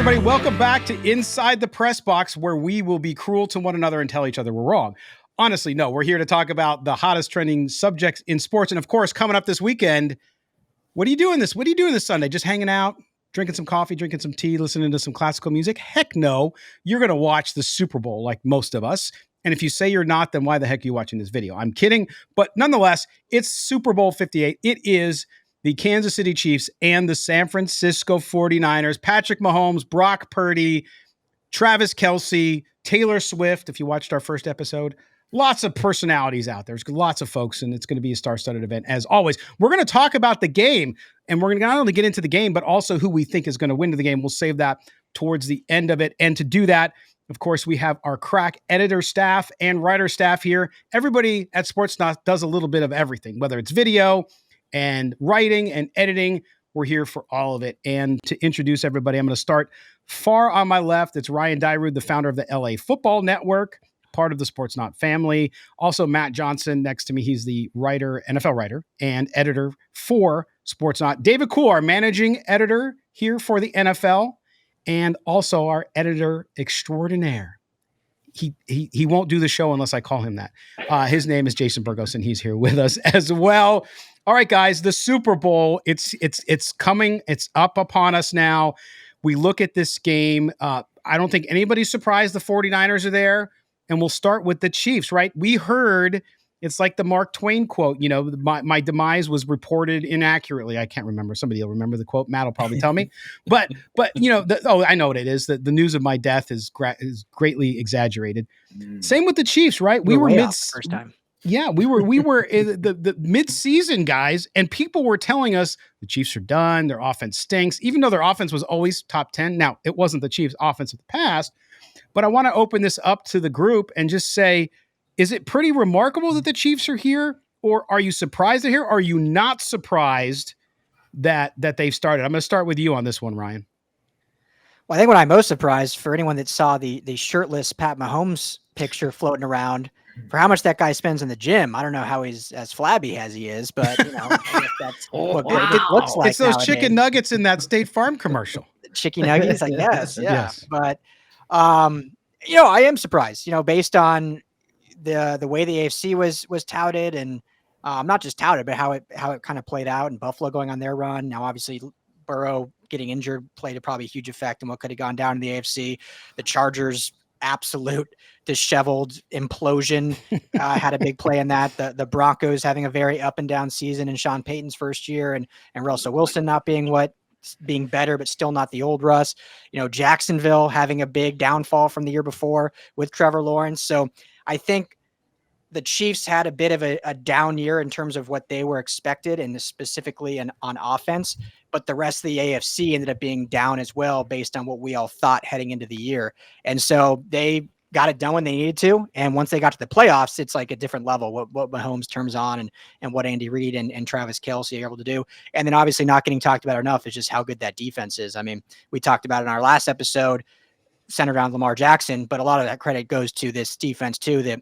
everybody. Welcome back to Inside the Press Box, where we will be cruel to one another and tell each other we're wrong. Honestly, no, we're here to talk about the hottest trending subjects in sports. And of course, coming up this weekend, what are you doing this Sunday? Just hanging out, drinking some coffee, drinking some tea, listening to some classical music? Heck no. You're going to watch the Super Bowl like most of us. And if you say you're not, then why the heck are you watching this video? I'm kidding. But nonetheless, it's Super Bowl 58. It is the Kansas City Chiefs and the San Francisco 49ers. Patrick Mahomes, Brock Purdy, Travis Kelce, Taylor Swift. If you watched our first episode, lots of personalities out there. There's lots of folks, and it's going to be a star-studded event as always. We're going to talk about the game, and we're going to not only get into the game, but also who we think is going to win the game. We'll save that towards the end of it. And to do that, of course, we have our crack editor staff and writer staff here. Everybody at Sportsnaut does a little bit of everything, whether it's video and writing and editing. We're here for all of it. And to introduce everybody, I'm going to start far on my left. It's Ryan Dyrud, the founder of the LA Football Network, part of the Sportsnaut family. Also, Matt Johnson next to me. He's the writer, NFL writer and editor for Sportsnaut. David Kuhl, our managing editor here for the NFL, and also our editor extraordinaire. He won't do the show unless I call him that. His name is Jason Burgos, and he's here with us as well. All right, guys, the Super Bowl, it's coming. It's up upon us now. We look at this game. I don't think anybody's surprised the 49ers are there. And we'll start with the Chiefs, right? We heard, it's like the Mark Twain quote, my demise was reported inaccurately. I can't remember. Somebody will remember the quote. Matt will probably tell me. But I know what it is. The news of my death is greatly exaggerated. Same with the Chiefs, right? We were first time. Yeah, we were in the mid-season guys, and people were telling us the Chiefs are done. Their offense stinks, even though their offense was always top 10. Now, it wasn't the Chiefs' offense of the past, but I want to open this up to the group and just say, is it pretty remarkable that the Chiefs are here, or are you surprised they're here? Are you not surprised that they've started? I'm going to start with you on this one, Ryan. Well, I think what I'm most surprised, for anyone that saw the shirtless Pat Mahomes picture floating around, for how much that guy spends in the gym. I don't know how he's as flabby as he is, but that's what it looks like. It's those nowadays. chicken nuggets in that State Farm commercial. Chicken nuggets, I guess. Yeah. Yes. But, I am surprised, based on the way the AFC was touted, and not just touted, but how it kind of played out, and Buffalo going on their run. Now, obviously, Burrow getting injured played probably a huge effect in what could have gone down in the AFC. The Chargers, absolute disheveled implosion, had a big play in that. The Broncos having a very up and down season in Sean Payton's first year, and Russell Wilson not being better, but still not the old Russ. Jacksonville having a big downfall from the year before with Trevor Lawrence. So I think the Chiefs had a bit of a down year in terms of what they were expected, and specifically on offense, but the rest of the AFC ended up being down as well based on what we all thought heading into the year. And so they got it done when they needed to. And once they got to the playoffs, it's like a different level, what Mahomes turns on and what Andy Reid and Travis Kelce are able to do. And then obviously not getting talked about enough is just how good that defense is. I mean, we talked about it in our last episode centered around Lamar Jackson, but a lot of that credit goes to this defense too, that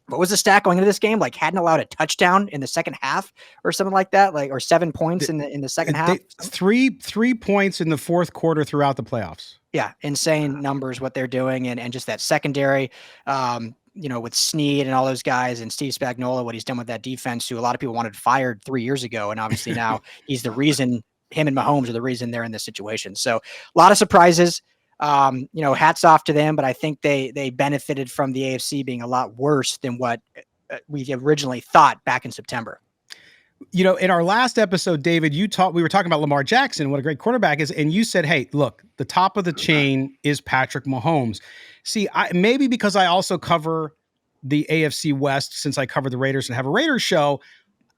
what was the stat going into this game? Like, hadn't allowed a touchdown in the second half or something like that, or 7 points in the second half. Three points in the fourth quarter throughout the playoffs. Yeah, insane numbers what they're doing, and just that secondary, with Snead and all those guys, and Steve Spagnuolo, what he's done with that defense, who a lot of people wanted fired 3 years ago, and obviously now he's the reason. Him and Mahomes are the reason they're in this situation. So a lot of surprises. Hats off to them, but I think they benefited from the AFC being a lot worse than what we originally thought back in September. In our last episode, David, we were talking about Lamar Jackson, what a great quarterback is, and you said, hey, look, the top of the chain is Patrick Mahomes. See, maybe because I also cover the AFC West, since I cover the Raiders and have a Raiders show,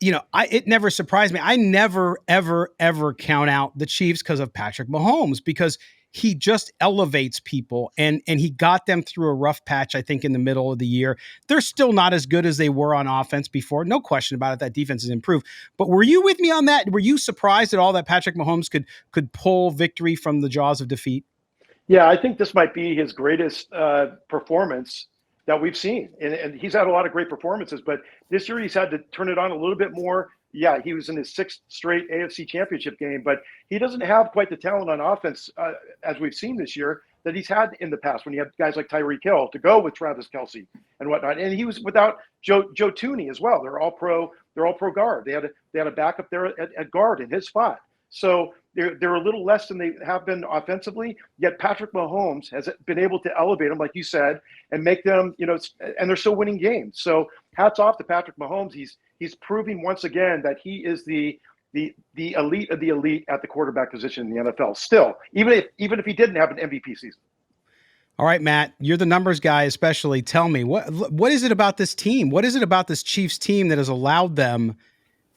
it never surprised me. I never, ever, ever count out the Chiefs because of Patrick Mahomes, because he just elevates people, and he got them through a rough patch, I think, in the middle of the year. They're still not as good as they were on offense before. No question about it. That defense has improved. But were you with me on that? Were you surprised at all that Patrick Mahomes could pull victory from the jaws of defeat? Yeah, I think this might be his greatest performance that we've seen. And he's had a lot of great performances, but this year he's had to turn it on a little bit more. Yeah, he was in his 6th straight AFC Championship game, but he doesn't have quite the talent on offense, as we've seen this year, that he's had in the past when he had guys like Tyreek Hill to go with Travis Kelce and whatnot. And he was without Joe Tooney as well. They're all pro guard. They had a backup there at guard in his spot. So they're a little less than they have been offensively. Yet Patrick Mahomes has been able to elevate them, like you said, and make them, and they're still winning games. So hats off to Patrick Mahomes. He's proving once again that he is the elite of the elite at the quarterback position in the NFL. Still, even if he didn't have an MVP season. All right, Matt, you're the numbers guy, especially. Tell me, what is it about this team? What is it about this Chiefs team that has allowed them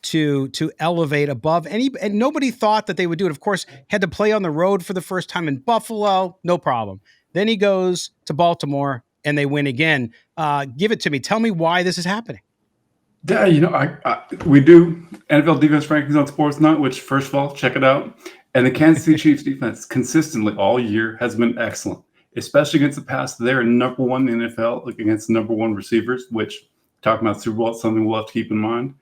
to elevate above and nobody thought that they would do it? Of course, had to play on the road for the first time in Buffalo, no problem. Then he goes to Baltimore and they win again. Give it to me. Tell me why this is happening. Yeah, we do NFL defense rankings on Sportsnaut, which first of all, check it out. And the Kansas City Chiefs defense consistently all year has been excellent, especially against the pass. They're number one in the NFL against number one receivers, which talking about Super Bowl, it's something we'll have to keep in mind.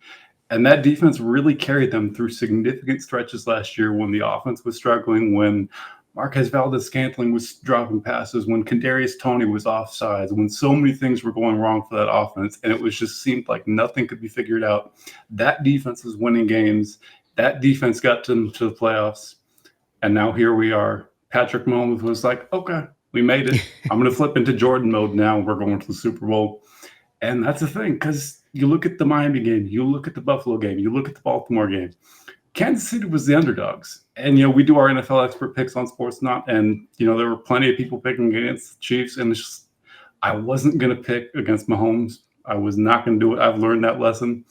And that defense really carried them through significant stretches last year when the offense was struggling, when Marquez Valdez-Scantling was dropping passes, when Kadarius Toney was offsides, when so many things were going wrong for that offense, and it was just seemed like nothing could be figured out. That defense was winning games. That defense got them to the playoffs, and now here we are. Patrick Mahomes was like, okay, we made it. I'm going to flip into Jordan mode now. We're going to the Super Bowl. And that's the thing, because you look at the Miami game, you look at the Buffalo game, you look at the Baltimore game. Kansas City was the underdogs. And, we do our NFL expert picks on Sportsnaut, and, there were plenty of people picking against the Chiefs, and it's just, I wasn't going to pick against Mahomes. I was not going to do it. I've learned that lesson.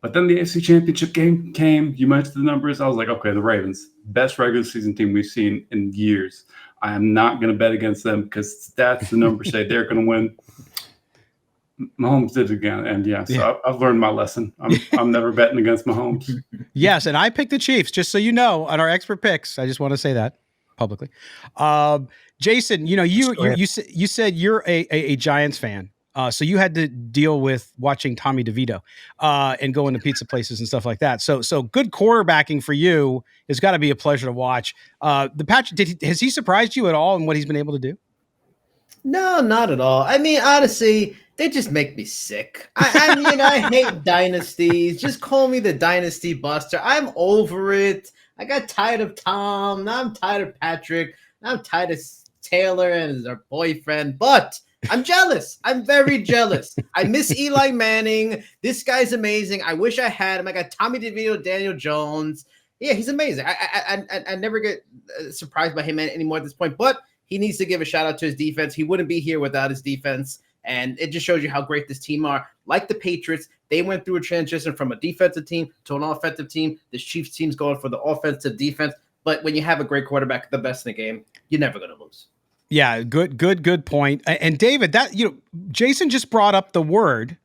But then the AFC Championship game came. You mentioned the numbers. I was like, okay, the Ravens, best regular season team we've seen in years. I am not going to bet against them because stats, the numbers say they're going to win. Mahomes did it again, and so I've learned my lesson. I'm never betting against Mahomes. Yes, and I picked the Chiefs, just so you know, on our expert picks. I just want to say that publicly. Jason, you said you're a Giants fan, so you had to deal with watching Tommy DeVito and going to pizza places and stuff like that. So good quarterbacking for you has got to be a pleasure to watch. The Patrick, has he surprised you at all in what he's been able to do? No, not at all. I mean, honestly, they just make me sick. I hate dynasties. Just call me the dynasty buster. I'm over it. I got tired of Tom. Now I'm tired of Patrick. Now I'm tired of Taylor and her boyfriend. But I'm jealous. I'm very jealous. I miss Eli Manning. This guy's amazing. I wish I had him. I got Tommy DeVito, Daniel Jones. Yeah, he's amazing. I never get surprised by him anymore at this point. But he needs to give a shout out to his defense. He wouldn't be here without his defense. And it just shows you how great this team are. Like the Patriots, they went through a transition from a defensive team to an offensive team. This Chiefs team's going for the offensive defense. But when you have a great quarterback, the best in the game, you're never going to lose. Yeah, good point. And David, Jason just brought up that word,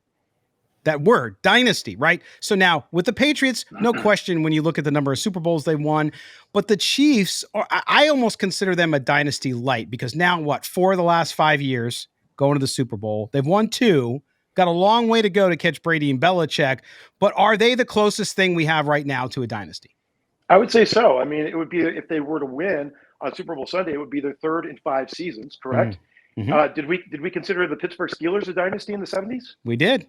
dynasty, right? So now with the Patriots, no question when you look at the number of Super Bowls they won, but the Chiefs, I almost consider them a dynasty light because now 4 of the last 5 years going to the Super Bowl. They've won 2, got a long way to go to catch Brady and Belichick, but are they the closest thing we have right now to a dynasty? I would say so. I mean, it would be, if they were to win on Super Bowl Sunday, it would be their 3rd in 5 seasons, correct? Mm-hmm. Did we consider the Pittsburgh Steelers a dynasty in the 70s? We did.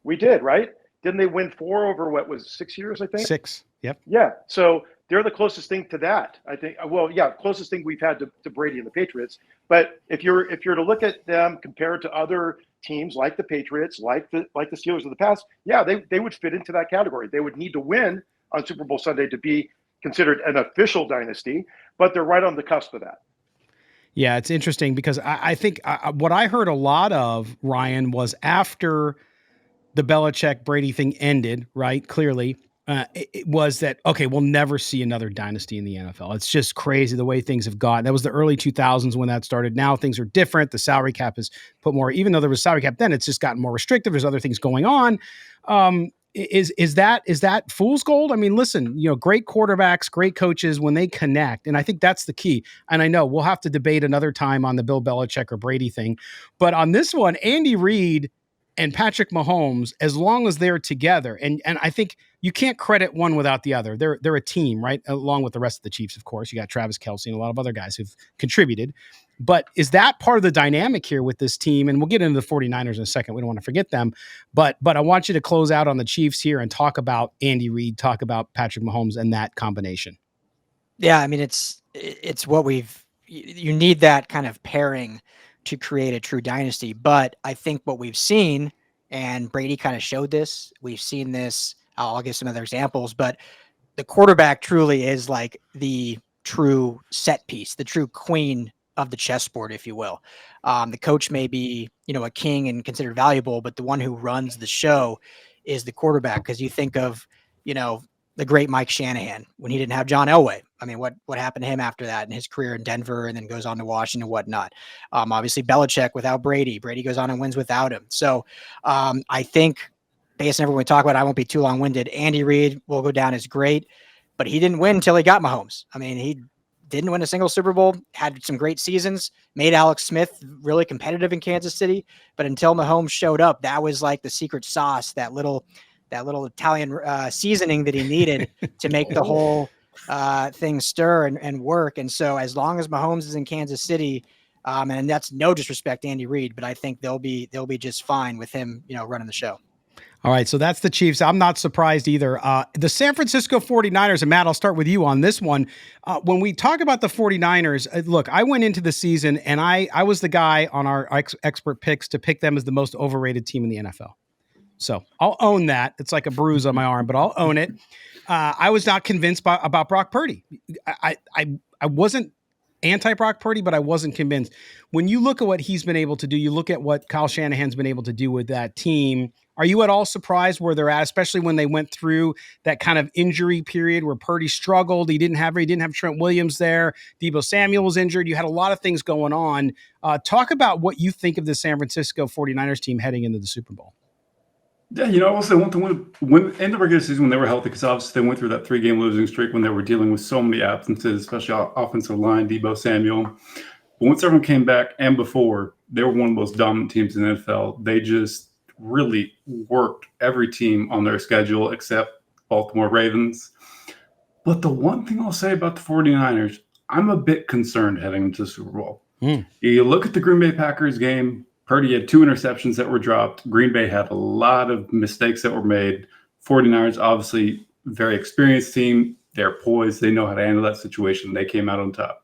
We did, right? Didn't they win 4 over 6 years, I think? 6, yep. Yeah, so they're the closest thing to that, I think. Well, yeah, closest thing we've had to Brady and the Patriots. But if you're to look at them compared to other teams like the Patriots, like the Steelers of the past, yeah, they would fit into that category. They would need to win on Super Bowl Sunday to be considered an official dynasty, but they're right on the cusp of that. Yeah, it's interesting because I think what I heard a lot of, Ryan, was after the Belichick-Brady thing ended, right, clearly, it was that, okay, we'll never see another dynasty in the NFL. It's just crazy the way things have gone. That was the early 2000s when that started. Now things are different. The salary cap has put more, even though there was salary cap then, it's just gotten more restrictive. There's other things going on. Is that fool's gold? I mean, listen, great quarterbacks, great coaches, when they connect, and I think that's the key. And I know we'll have to debate another time on the Bill Belichick or Brady thing, but on this one, Andy Reid and Patrick Mahomes, as long as they're together, and I think you can't credit one without the other. They're a team, right? Along with the rest of the Chiefs, of course. You got Travis Kelce and a lot of other guys who've contributed. But is that part of the dynamic here with this team? And we'll get into the 49ers in a second. We don't want to forget them. But I want you to close out on the Chiefs here and talk about Andy Reid, talk about Patrick Mahomes and that combination. Yeah, I mean, it's what you need that kind of pairing to create a true dynasty. But I think what we've seen, and Brady kind of showed this, we've seen this, I'll give some other examples, but the quarterback truly is like the true set piece, the true queen of the chessboard, if you will. The coach may be, a king and considered valuable, but the one who runs the show is the quarterback. Because you think of, the great Mike Shanahan when he didn't have John Elway. I mean, what happened to him after that in his career in Denver, and then goes on to Washington and whatnot. Obviously Belichick without Brady. Brady goes on and wins without him. So I think based on everything we talk about, I won't be too long-winded. Andy Reid will go down as great, but he didn't win until he got Mahomes. I mean, he didn't win a single Super Bowl, had some great seasons, made Alex Smith really competitive in Kansas City. But until Mahomes showed up, that was like the secret sauce, that little Italian seasoning that he needed to make the whole thing stir and work. And so as long as Mahomes is in Kansas City, and that's no disrespect to Andy Reid, but I think they'll be just fine with him, running the show. All right, so that's the Chiefs. I'm not surprised either. The San Francisco 49ers, and Matt, I'll start with you on this one. When we talk about the 49ers, look, I went into the season, and I was the guy on our expert picks to pick them as the most overrated team in the NFL. So I'll own that. It's like a bruise on my arm, but I'll own it. I was not convinced about Brock Purdy. I wasn't anti-Brock Purdy, but I wasn't convinced. When you look at what he's been able to do, you look at what Kyle Shanahan's been able to do with that team. Are you at all surprised where they're at, especially when they went through that kind of injury period where Purdy struggled? He didn't have Trent Williams there. Deebo Samuel was injured. You had a lot of things going on. Talk about what you think of the San Francisco 49ers team heading into the Super Bowl. Yeah, I also want to win in the regular season when they were healthy, because obviously they went through that 3-game losing streak when they were dealing with so many absences, especially offensive line, Deebo Samuel. But once everyone came back and before, they were one of the most dominant teams in the NFL. They just really worked every team on their schedule except Baltimore Ravens. But the one thing I'll say about the 49ers, I'm a bit concerned heading into the Super Bowl. You look at the Green Bay Packers game, Purdy had 2 interceptions that were dropped. Green Bay had a lot of mistakes that were made. 49ers, obviously, very experienced team. They're poised. They know how to handle that situation. They came out on top.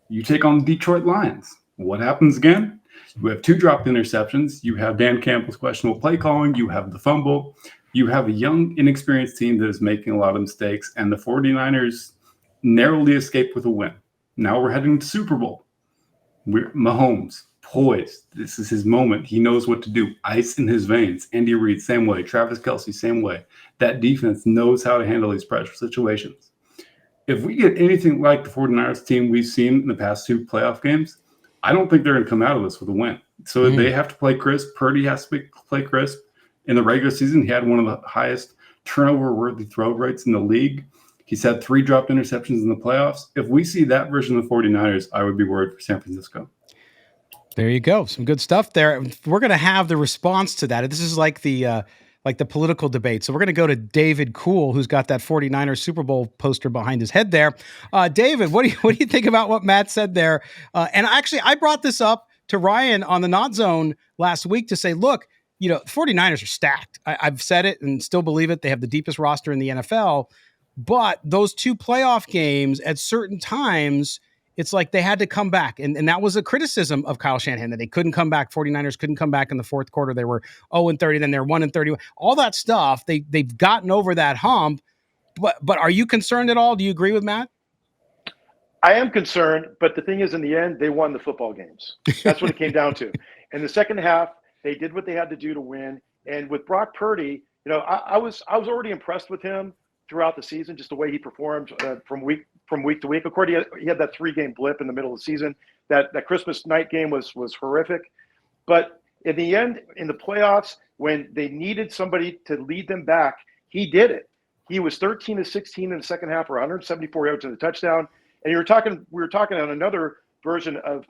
You take on the Detroit Lions. What happens again? You have 2 dropped interceptions. You have Dan Campbell's questionable play calling. You have the fumble. You have a young, inexperienced team that is making a lot of mistakes. And the 49ers narrowly escaped with a win. Now we're heading to Super Bowl. Mahomes. Poised. This is his moment. He knows what to do. Ice in his veins. Andy Reid, same way. Travis Kelce, same way. That defense knows how to handle these pressure situations. If we get anything like the 49ers team we've seen in the past 2 playoff games, I don't think they're going to come out of this with a win. So they have to play crisp. Purdy has to play crisp. In the regular season, he had one of the highest turnover-worthy throw rates in the league. He's had 3 dropped interceptions in the playoffs. If we see that version of the 49ers, I would be worried for San Francisco. There you go. Some good stuff there. We're going to have the response to that. This is like the political debate. So we're going to go to David Cool, who's got that 49ers Super Bowl poster behind his head there. David, what do you think about what Matt said there? And actually, I brought this up to Ryan on the Not Zone last week to say, look, the 49ers are stacked. I've said it and still believe it. They have the deepest roster in the NFL. But those 2 playoff games at certain times, it's like they had to come back. And that was a criticism of Kyle Shanahan, that they couldn't come back. 49ers couldn't come back in the fourth quarter. They were 0-30, then they're 1-31. All that stuff, they've gotten over that hump. But are you concerned at all? Do you agree with Matt? I am concerned, but the thing is, in the end, they won the football games. That's what it came down to. In the second half, they did what they had to do to win. And with Brock Purdy, I was already impressed with him throughout the season, just the way he performed from week to week. Of course, he had that 3-game blip in the middle of the season. That Christmas night game was horrific. But in the end, in the playoffs, when they needed somebody to lead them back, he did it. He was 13-16 in the second half for 174 yards and a touchdown. And we were talking on another version of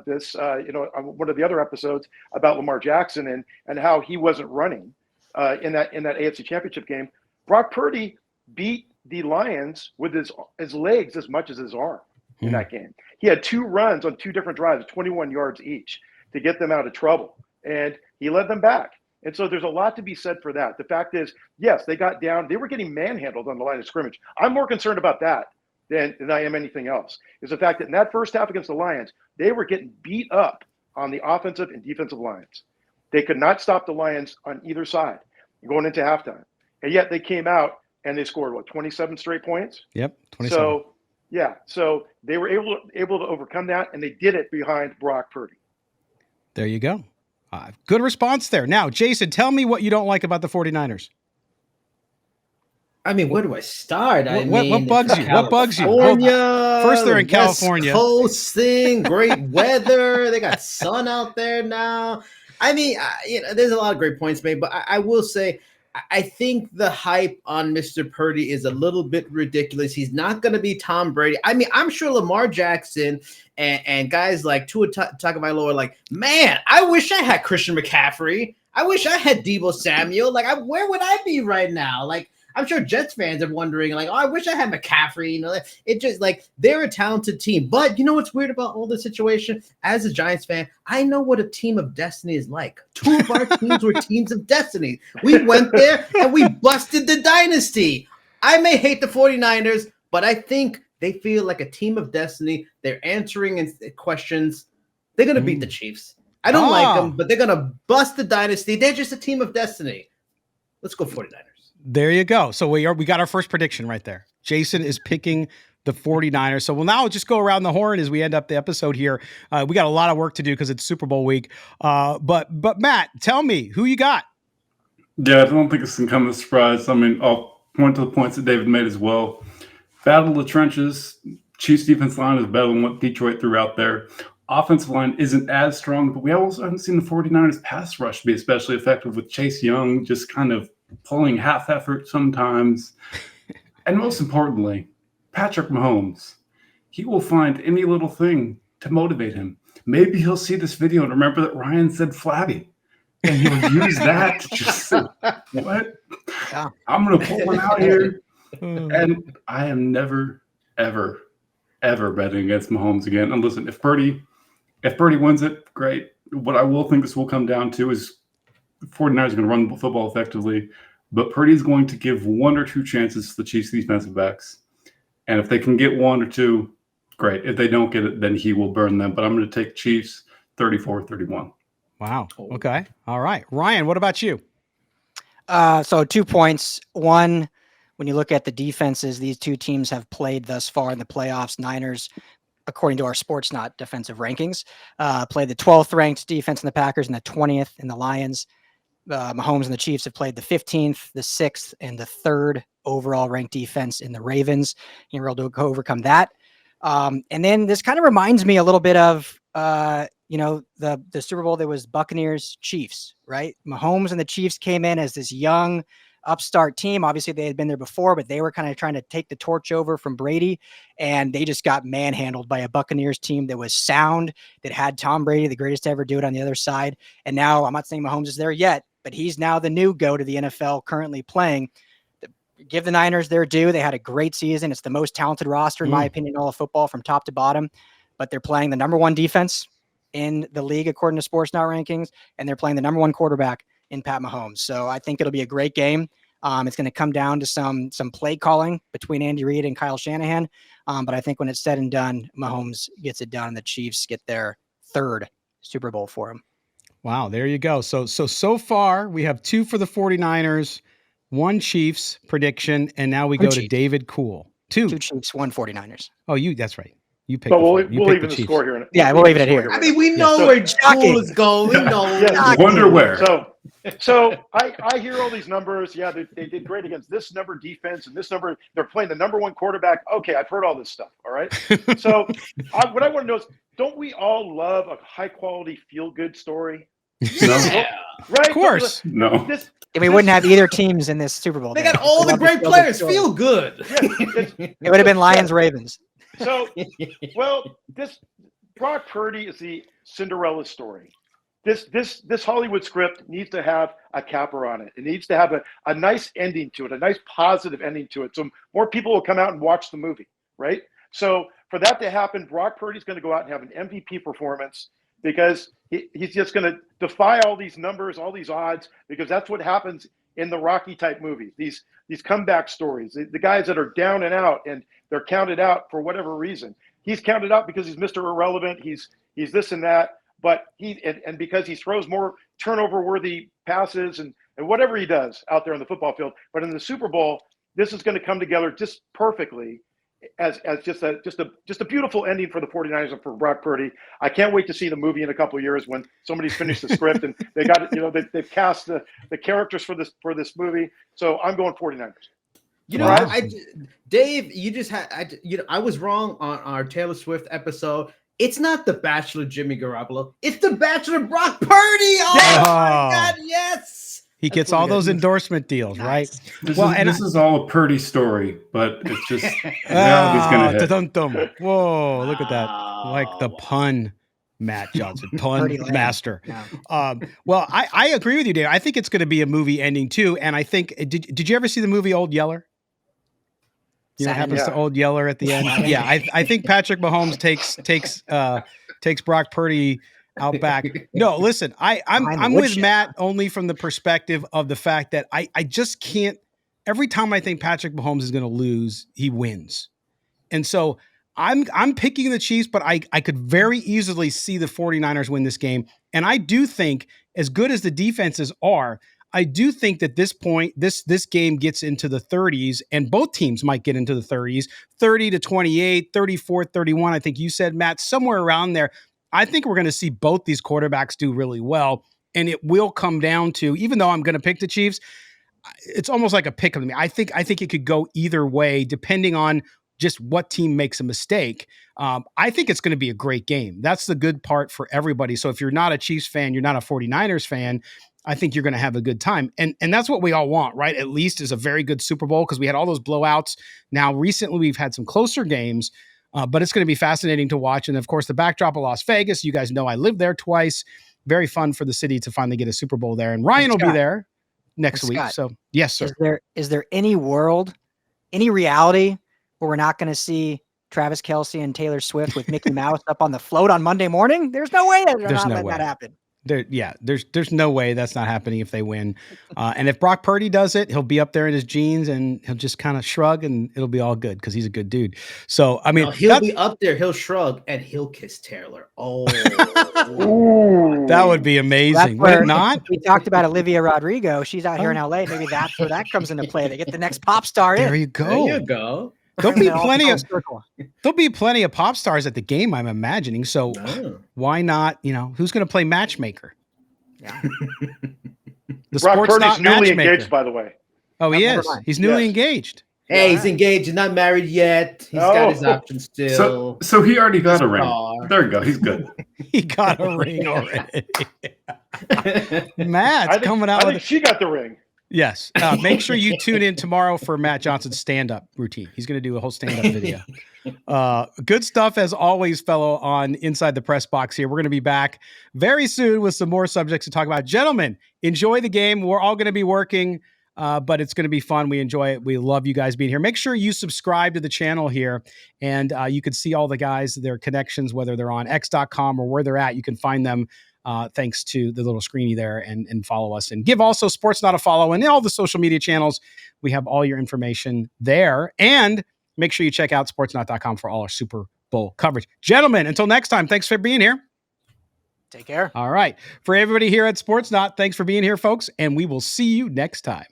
this, on one of the other episodes about Lamar Jackson and how he wasn't running in that AFC Championship game. Brock Purdy beat the Lions with his legs as much as his arm in that game. He had 2 runs on 2 different drives, 21 yards each, to get them out of trouble, and he led them back. And so there's a lot to be said for that. The fact is, yes, they got down. They were getting manhandled on the line of scrimmage. I'm more concerned about that than I am anything else, is the fact that in that first half against the Lions, they were getting beat up on the offensive and defensive lines. They could not stop the Lions on either side going into halftime. And yet they came out and they scored, 27 straight points? Yep, 27. So they were able to overcome that, and they did it behind Brock Purdy. There you go. Good response there. Now, Jason, tell me what you don't like about the 49ers. I mean, where do I start? What bugs you? What bugs you? First, they're in California. West Coast thing, great weather. They got sun out there now. I mean, there's a lot of great points made, but I will say, I think the hype on Mr. Purdy is a little bit ridiculous. He's not going to be Tom Brady. I mean, I'm sure Lamar Jackson and guys like Tua Tagovailoa are like, man, I wish I had Christian McCaffrey. I wish I had Deebo Samuel. Like, where would I be right now? Like, I'm sure Jets fans are wondering, like, oh, I wish I had McCaffrey. It just like they're a talented team. But you know what's weird about all this situation? As a Giants fan, I know what a team of destiny is like. 2 of our teams were teams of destiny. We went there and we busted the dynasty. I may hate the 49ers, but I think they feel like a team of destiny. They're answering questions. They're going to beat the Chiefs. I don't like them, but they're going to bust the dynasty. They're just a team of destiny. Let's go 49ers. There you go. So we got our first prediction right there. Jason is picking the 49ers. So we'll now just go around the horn as we end up the episode here. We got a lot of work to do because it's Super Bowl week. But Matt, tell me who you got. Yeah, I don't think it's going to come as a surprise. I mean, I'll point to the points that David made as well. Battle of the trenches. Chiefs defense line is better than what Detroit threw out there. Offensive line isn't as strong, but we also haven't seen the 49ers pass rush be especially effective with Chase Young just kind of pulling half effort sometimes. And most importantly, Patrick Mahomes. He will find any little thing to motivate him. Maybe he'll see this video and remember that Ryan said flabby. And he'll use that to just say, what? Yeah. I'm going to pull one out here. And I am never, ever, ever betting against Mahomes again. And listen, if Purdy wins it, great. What I will think this will come down to is the 49ers are going to run the football effectively, but Purdy's going to give 1 or 2 chances to the Chiefs defensive backs. And if they can get 1 or 2, great. If they don't get it, then he will burn them. But I'm going to take Chiefs 34-31. Wow. Okay. All right. Ryan, what about you? So 2 points. One, when you look at the defenses these 2 teams have played thus far in the playoffs, Niners, according to our Sportsnaut defensive rankings, played the 12th ranked defense in the Packers and the 20th in the Lions. Mahomes and the Chiefs have played the 15th, the 6th, and the 3rd overall ranked defense in the Ravens. You were able to overcome that. And then this kind of reminds me a little bit of, the Super Bowl that was Buccaneers Chiefs, right? Mahomes and the Chiefs came in as this young upstart team. Obviously they had been there before, but they were kind of trying to take the torch over from Brady, and they just got manhandled by a Buccaneers team that was sound, that had Tom Brady, the greatest to ever do it, on the other side. And now I'm not saying Mahomes is there yet, but he's now the new GOAT of the NFL currently playing. Give the Niners their due. They had a great season. It's the most talented roster, in my opinion, in all of football from top to bottom, but they're playing the number 1 defense in the league, according to Sportsnaut rankings, and they're playing the number 1 quarterback in Pat Mahomes. So I think it'll be a great game. It's going to come down to some play calling between Andy Reid and Kyle Shanahan. But I think when it's said and done, Mahomes gets it done and the Chiefs get their 3rd Super Bowl for him. Wow, there you go. So far we have 2 for the 49ers, 1 Chiefs prediction, and now we go to David Cool. 2 Chiefs, 1 49ers. Oh, that's right. You picked. But we'll leave the score here. We'll leave it here. I mean, we know where Cool is going. We know. Wonder where. So I hear all these numbers. Yeah, they did great against this number defense and this number. They're playing the number 1 quarterback. Okay, I've heard all this stuff. All right. So what I want to know is, don't we all love a high quality feel good story? Yeah. Right. Of course. No. And we wouldn't have either teams in this Super Bowl. They got all the great players. Feel good. It would have been Lions Ravens. So, well, Brock Purdy is the Cinderella story. This Hollywood script needs to have a capper on it. It needs to have a nice ending to it, a nice positive ending to it. So more people will come out and watch the movie, right? So for that to happen, Brock Purdy's going to go out and have an MVP performance because he's just going to defy all these numbers, all these odds, because that's what happens in the Rocky type movies. These comeback stories, the guys that are down and out and they're counted out for whatever reason. He's counted out because he's Mr. Irrelevant. He's this and that. But and because he throws more turnover-worthy passes and whatever he does out there on the football field. But in the Super Bowl, this is going to come together just perfectly as just a beautiful ending for the 49ers and for Brock Purdy. I can't wait to see the movie in a couple of years when somebody's finished the script and they got it. They've cast the characters for this movie. So I'm going 49ers. Dave, you just had I was wrong on our Taylor Swift episode. It's not The Bachelor Jimmy Garoppolo. It's The Bachelor Brock Purdy. Oh my God, yes. He gets all those endorsement deals, right? This is all a Purdy story, but it's just reality's going to hit. Whoa, look at that. Like the pun, Matt Johnson, pun master. Yeah. Well, I agree with you, Dave. I think it's going to be a movie ending too. And I think, did you ever see the movie Old Yeller? You know what happens to Old Yeller at the end? Yeah, I think Patrick Mahomes takes Brock Purdy out back. No, listen, I'm with Matt only from the perspective of the fact that I just can't. Every time I think Patrick Mahomes is going to lose, he wins, and so I'm picking the Chiefs, but I could very easily see the 49ers win this game, and I do think as good as the defenses are, I do think that this game gets into the 30s, and both teams might get into the 30s, 30-28, 34-31. I think you said, Matt, somewhere around there. I think we're going to see both these quarterbacks do really well, and it will come down to, even though I'm going to pick the Chiefs, it's almost like a pick of me. I think it could go either way, depending on just what team makes a mistake. I think it's going to be a great game. That's the good part for everybody. So if you're not a Chiefs fan, you're not a 49ers fan, I think you're going to have a good time. And that's what we all want, right? At least is a very good Super Bowl because we had all those blowouts. Now, recently we've had some closer games, but it's going to be fascinating to watch. And of course, the backdrop of Las Vegas, you guys know I lived there twice. Very fun for the city to finally get a Super Bowl there. And Ryan will be there next week. So yes, sir. Is there any world, any reality where we're not going to see Travis Kelce and Taylor Swift with Mickey Mouse up on the float on Monday morning? There's no way that happen. There's no way that's not happening if they win. And if Brock Purdy does it, he'll be up there in his jeans and he'll just kind of shrug and it'll be all good because he's a good dude. So, I mean, he'll be up there, he'll shrug and he'll kiss Taylor. Oh, that would be amazing. Would not? We talked about Olivia Rodrigo. She's out here in LA. Maybe that's where that comes into play. They get the next pop star in. There you go. There'll be plenty of pop stars at the game, I'm imagining. So why not, who's going to play matchmaker? Yeah. The Brock Purdy's newly engaged, by the way. Oh, he is. He's newly engaged. Hey, he's engaged. He's not married yet. He's got his options still. So he already got a ring. There you go. He's good. He got a ring already. Matt's coming out. I think she got the ring. Yes. Make sure you tune in tomorrow for Matt Johnson's stand-up routine. He's going to do a whole stand-up video. Good stuff as always, fellow, on Inside the Press Box here. We're going to be back very soon with some more subjects to talk about. Gentlemen, enjoy the game. We're all going to be working, but it's going to be fun. We enjoy it. We love you guys being here. Make sure you subscribe to the channel here, and you can see all the guys, their connections, whether they're on x.com or where they're at. You can find them thanks to the little screeny there and follow us and give also Sportsnaut a follow and all the social media channels. We have all your information there, and make sure you check out sportsnaut.com for all our Super Bowl coverage. Gentlemen, until next time, thanks for being here. Take care. All right. For everybody here at Sportsnaut, thanks for being here, folks, and we will see you next time.